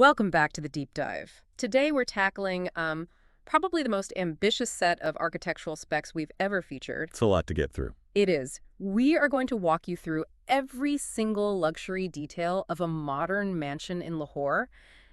Welcome back to the deep dive. Today we're tackling probably the most ambitious set of architectural specs we've ever featured. It's a lot to get through. It is. We are going to walk you through every single luxury detail of a modern mansion in Lahore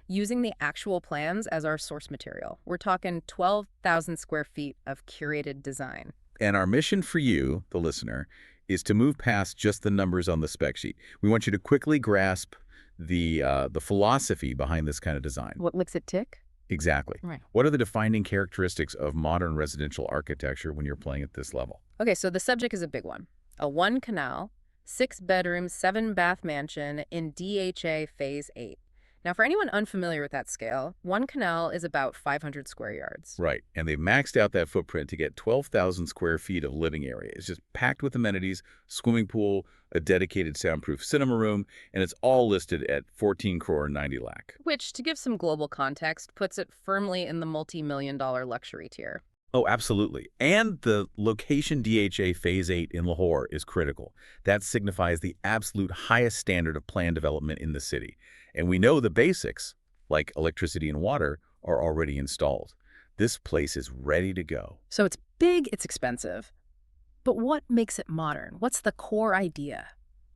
using the actual plans as our source material. We're talking 12,000 square feet of curated design. And our mission for you, the listener, is to move past just the numbers on the spec sheet. We want you to quickly grasp the philosophy behind this kind of design. What makes it tick? Exactly. Right. What are the defining characteristics of modern residential architecture when you're playing at this level? Okay, so the subject is a big one. A one-canal, 6-bedroom, 7-bath mansion in DHA Phase 8. Now, for anyone unfamiliar with that scale, one canal is about 500 square yards. Right. And they've maxed out that footprint to get 12,000 square feet of living area. It's just packed with amenities, swimming pool, a dedicated soundproof cinema room, and it's all listed at 14 crore 90 lakh. Which, to give some global context, puts it firmly in the multi-million-dollar luxury tier. Oh, absolutely. And the location DHA Phase 8 in Lahore is critical. That signifies the absolute highest standard of plan development in the city. And we know the basics, like electricity and water, are already installed. This place is ready to go. So it's big, it's expensive. But what makes it modern? What's the core idea?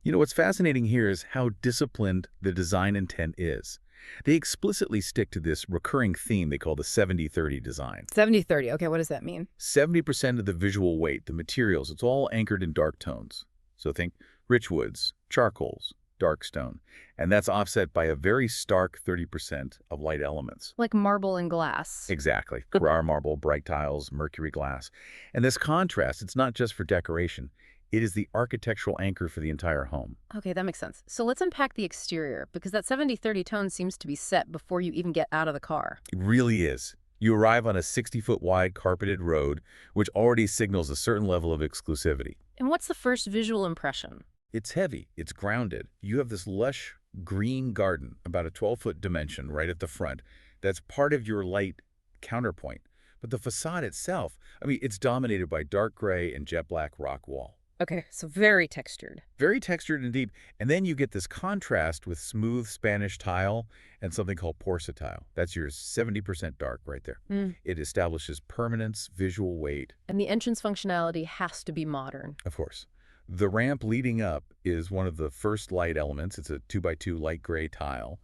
You know, what's fascinating here is how disciplined the design intent is. They explicitly stick to this recurring theme they call the 70-30 design. 70-30, okay, what does that mean? 70% of the visual weight, the materials, it's all anchored in dark tones. So think rich woods, charcoals, dark stone. And that's offset by a very stark 30% of light elements. Like marble and glass. Exactly. Carrara marble, bright tiles, mercury glass. And this contrast, it's not just for decoration. It is the architectural anchor for the entire home. Okay, that makes sense. So let's unpack the exterior, because that 70-30 tone seems to be set before you even get out of the car. It really is. You arrive on a 60-foot wide carpeted road, which already signals a certain level of exclusivity. And what's the first visual impression? It's heavy. It's grounded. You have this lush green garden, about a 12-foot dimension right at the front. That's part of your light counterpoint. But the facade itself, it's dominated by dark gray and jet black rock wall. Okay, so very textured. Very textured and deep. And then you get this contrast with smooth Spanish tile and something called porcelain tile. That's your 70% dark right there. It establishes permanence, visual weight. And the entrance functionality has to be modern. Of course. The ramp leading up is one of the first light elements. It's a 2x2 light gray tile.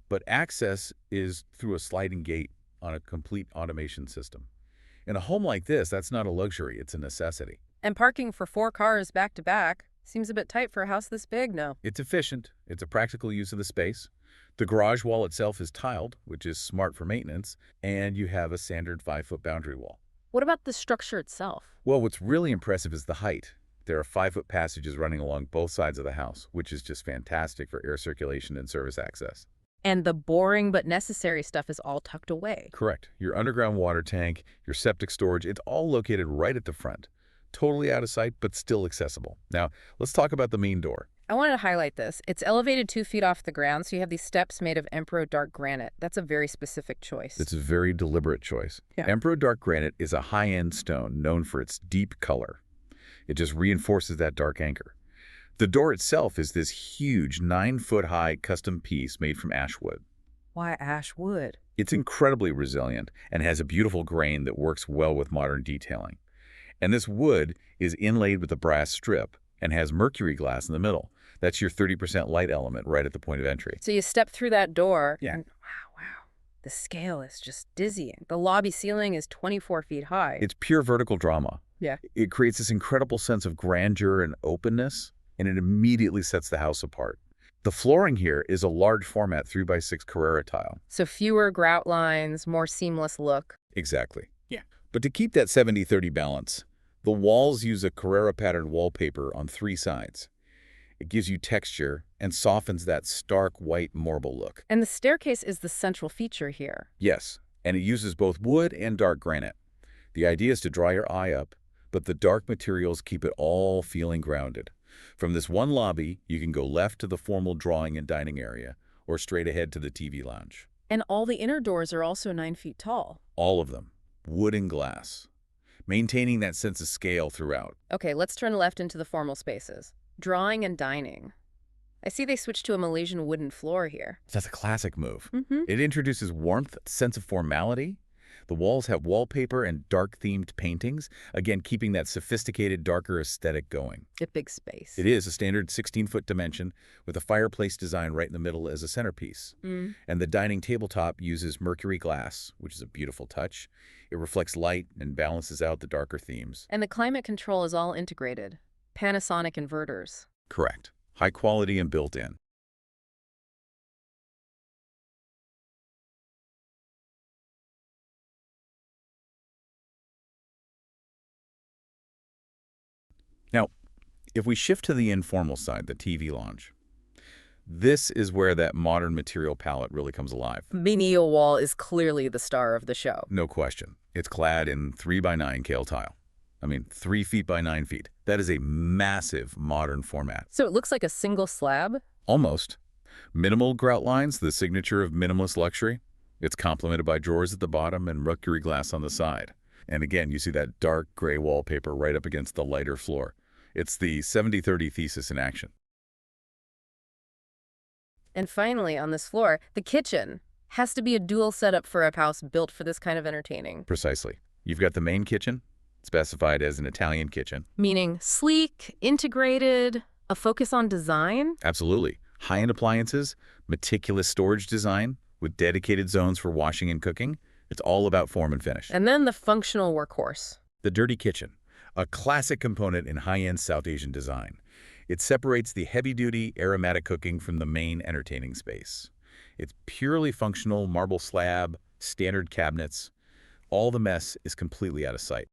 But access is through a sliding gate on a complete automation system. In a home like this, that's not a luxury. It's a necessity. And parking for 4 cars back to back seems a bit tight for a house this big, no? It's efficient. It's a practical use of the space. The garage wall itself is tiled, which is smart for maintenance, and you have a standard 5-foot boundary wall. What about the structure itself? Well, what's really impressive is the height. There are 5-foot passages running along both sides of the house, which is just fantastic for air circulation and service access. And the boring but necessary stuff is all tucked away. Correct. Your underground water tank, your septic storage, it's all located right at the front. Totally out of sight, but still accessible. Now, let's talk about the main door. I wanted to highlight this. It's elevated 2 feet off the ground, so you have these steps made of Emperor dark granite. That's a very specific choice. It's a very deliberate choice. Yeah. Emperor dark granite is a high-end stone known for its deep color. It just reinforces that dark anchor. The door itself is this huge 9-foot-high custom piece made from ash wood. Why ash wood? It's incredibly resilient and has a beautiful grain that works well with modern detailing. And this wood is inlaid with a brass strip and has mercury glass in the middle. That's your 30% light element right at the point of entry. So you step through that door, Yeah. and wow. The scale is just dizzying. The lobby ceiling is 24 feet high. It's pure vertical drama. Yeah. It creates this incredible sense of grandeur and openness, and it immediately sets the house apart. The flooring here is a large format 3x6 Carrara tile. So fewer grout lines, more seamless look. Exactly. Yeah. But to keep that 70-30 balance, the walls use a Carrara patterned wallpaper on 3 sides. It gives you texture and softens that stark white marble look. And the staircase is the central feature here. Yes, and it uses both wood and dark granite. The idea is to draw your eye up, but the dark materials keep it all feeling grounded. From this one lobby, you can go left to the formal drawing and dining area, or straight ahead to the TV lounge. And all the inner doors are also 9 feet tall. All of them, wood and glass, maintaining that sense of scale throughout. Okay, let's turn left into the formal spaces. Drawing and dining. I see they switched to a Malaysian wooden floor here. That's a classic move. Mm-hmm. It introduces warmth, sense of formality. The walls have wallpaper and dark-themed paintings, again keeping that sophisticated, darker aesthetic going. A big space. It is a standard 16-foot dimension with a fireplace design right in the middle as a centerpiece. Mm. And the dining tabletop uses mercury glass, which is a beautiful touch. It reflects light and balances out the darker themes. And the climate control is all integrated. Panasonic inverters. Correct. High quality and built in. Now, if we shift to the informal side, the TV lounge, this is where that modern material palette really comes alive. Venetian wall is clearly the star of the show. No question. It's clad in 3x9 Kale tile. I mean, 3 feet by 9 feet. That is a massive modern format. So it looks like a single slab? Almost. Minimal grout lines, the signature of minimalist luxury. It's complemented by drawers at the bottom and mercury glass on the side. And again, you see that dark gray wallpaper right up against the lighter floor. It's the 70-30 thesis in action. And finally, on this floor, the kitchen has to be a dual setup for a house built for this kind of entertaining. Precisely. You've got the main kitchen, specified as an Italian kitchen. Meaning sleek, integrated, a focus on design? Absolutely. High-end appliances, meticulous storage design with dedicated zones for washing and cooking. It's all about form and finish. And then the functional workhorse. The dirty kitchen, a classic component in high-end South Asian design. It separates the heavy-duty, aromatic cooking from the main entertaining space. It's purely functional, marble slab, standard cabinets. All the mess is completely out of sight.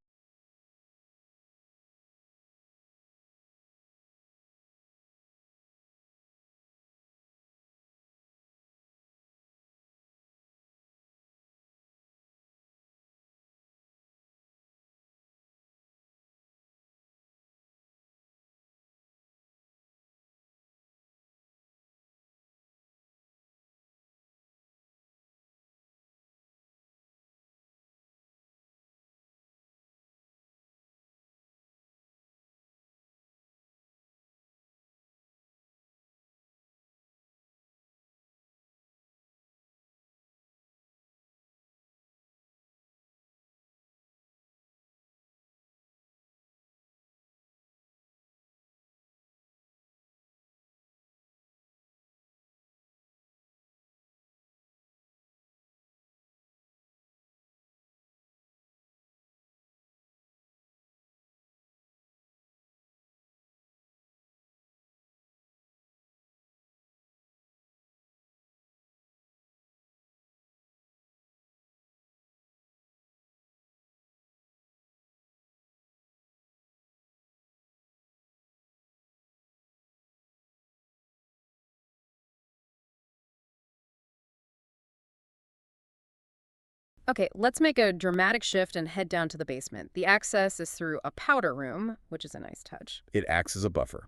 Okay, let's make a dramatic shift and head down to the basement. The access is through a powder room, which is a nice touch. It acts as a buffer,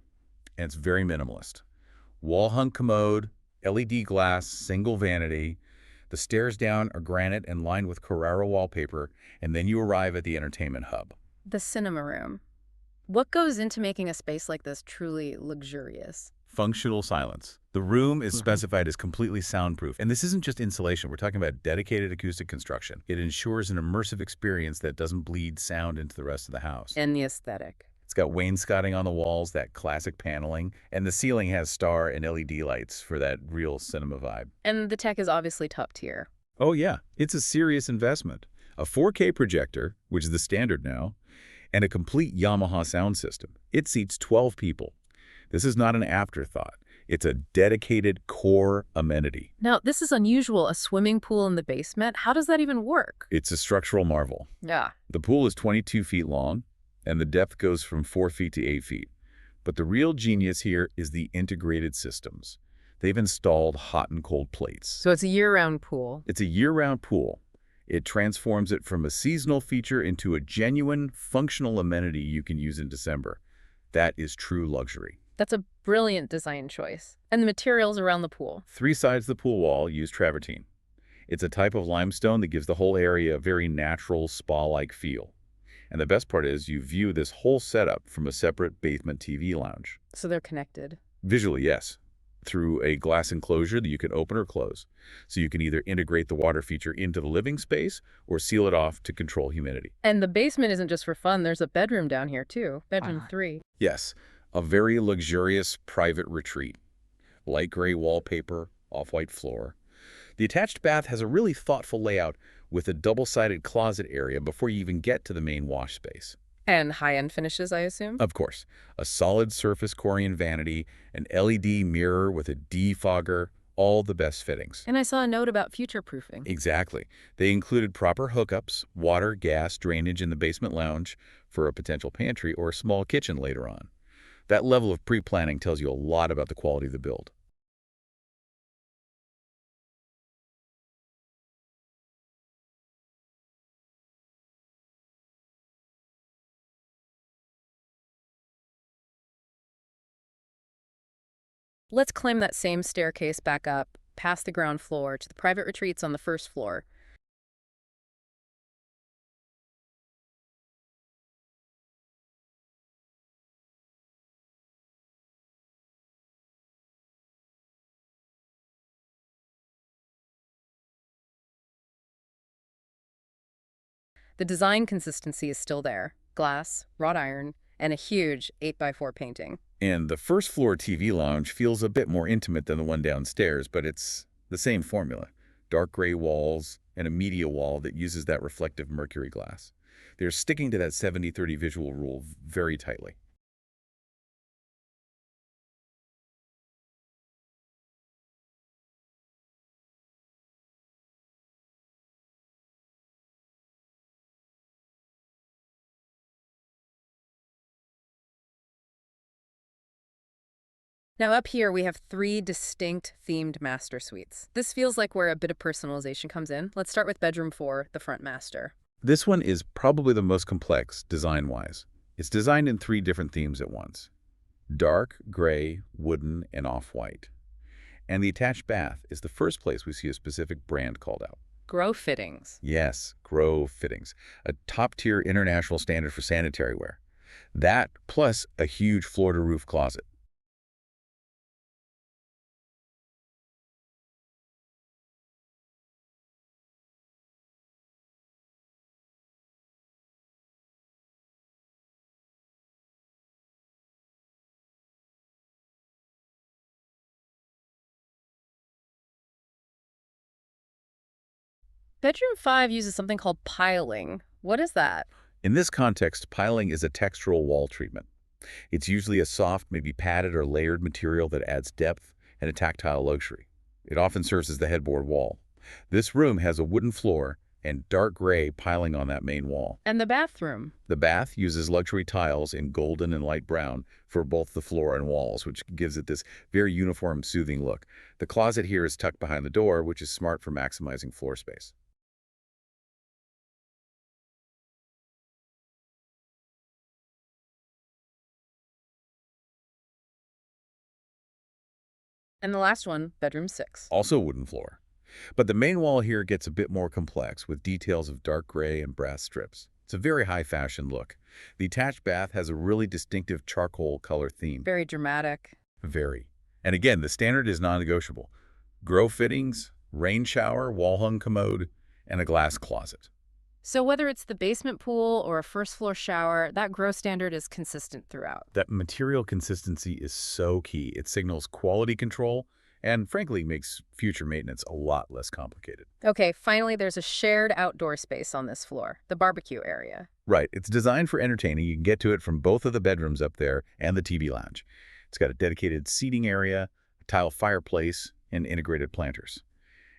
and it's very minimalist. Wall-hung commode, LED glass, single vanity. The stairs down are granite and lined with Carrara wallpaper, and then you arrive at the entertainment hub. The cinema room. What goes into making a space like this truly luxurious? Functional silence. The room is specified as completely soundproof. And this isn't just insulation. We're talking about dedicated acoustic construction. It ensures an immersive experience that doesn't bleed sound into the rest of the house. And the aesthetic. It's got wainscoting on the walls, that classic paneling, and the ceiling has star and LED lights for that real cinema vibe. And the tech is obviously top tier. Oh yeah, it's a serious investment. A 4K projector, which is the standard now, and a complete Yamaha sound system. It seats 12 people. This is not an afterthought. It's a dedicated core amenity. Now, this is unusual, a swimming pool in the basement. How does that even work? It's a structural marvel. Yeah. The pool is 22 feet long, and the depth goes from 4 feet to 8 feet. But the real genius here is the integrated systems. They've installed hot and cold plates. So it's a year-round pool. It's a year-round pool. It transforms it from a seasonal feature into a genuine, functional amenity you can use in December. That is true luxury. That's a brilliant design choice. And the materials around the pool. 3 sides of the pool wall use travertine. It's a type of limestone that gives the whole area a very natural, spa-like feel. And the best part is you view this whole setup from a separate basement TV lounge. So they're connected. Visually, yes. through a glass enclosure that you can open or close. So you can either integrate the water feature into the living space or seal it off to control humidity. And the basement isn't just for fun. There's a bedroom down here, too. Bedroom Ah. 3. Yes, a very luxurious private retreat. Light gray wallpaper, off-white floor. The attached bath has a really thoughtful layout with a double-sided closet area before you even get to the main wash space. And high-end finishes, I assume? Of course, a solid surface Corian vanity, an LED mirror with a defogger, all the best fittings. And I saw a note about future-proofing. Exactly. They included proper hookups, water, gas, drainage in the basement lounge for a potential pantry or a small kitchen later on. That level of pre-planning tells you a lot about the quality of the build. Let's climb that same staircase back up, past the ground floor, to the private retreats on the first floor. The design consistency is still there. Glass, wrought iron, and a huge 8x4 painting. And the first floor TV lounge feels a bit more intimate than the one downstairs, but it's the same formula. Dark gray walls and a media wall that uses that reflective mercury glass. They're sticking to that 70-30 visual rule very tightly. Now up here we have 3 distinct themed master suites. This feels like where a bit of personalization comes in. Let's start with bedroom 4, the front master. This one is probably the most complex design-wise. It's designed in 3 different themes at once. Dark, gray, wooden, and off-white. And the attached bath is the first place we see a specific brand called out. Grow fittings. Yes, Grove Fittings, a top-tier international standard for sanitary ware. That, plus a huge floor-to-roof closet. Bedroom 5 uses something called piling. What is that? In this context, piling is a textural wall treatment. It's usually a soft, maybe padded or layered material that adds depth and a tactile luxury. It often serves as the headboard wall. This room has a wooden floor and dark gray piling on that main wall. And the bathroom. The bath uses luxury tiles in golden and light brown for both the floor and walls, which gives it this very uniform, soothing look. The closet here is tucked behind the door, which is smart for maximizing floor space. And the last one, bedroom 6. Also wooden floor. But the main wall here gets a bit more complex with details of dark gray and brass strips. It's a very high fashion look. The attached bath has a really distinctive charcoal color theme. Very dramatic. Very. And again, the standard is non-negotiable. Grow fittings, rain shower, wall-hung commode, and a glass closet. So whether it's the basement pool or a first floor shower, that grow standard is consistent throughout. That material consistency is so key. It signals quality control and, frankly, makes future maintenance a lot less complicated. Okay, finally, there's a shared outdoor space on this floor, the barbecue area. Right. It's designed for entertaining. You can get to it from both of the bedrooms up there and the TV lounge. It's got a dedicated seating area, a tile fireplace, and integrated planters.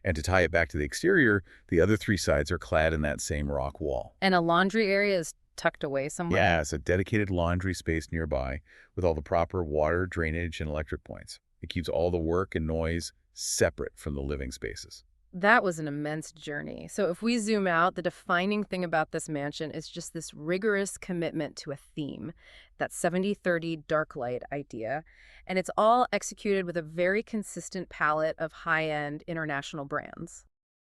And to tie it back to the exterior, the other 3 sides are clad in that same rock wall. And a laundry area is tucked away somewhere? Yeah, it's a dedicated laundry space nearby with all the proper water, drainage, and electric points. It keeps all the work and noise separate from the living spaces. That was an immense journey. So if we zoom out, the defining thing about this mansion is just this rigorous commitment to a theme, that 70-30 dark light idea. And it's all executed with a very consistent palette of high-end international brands.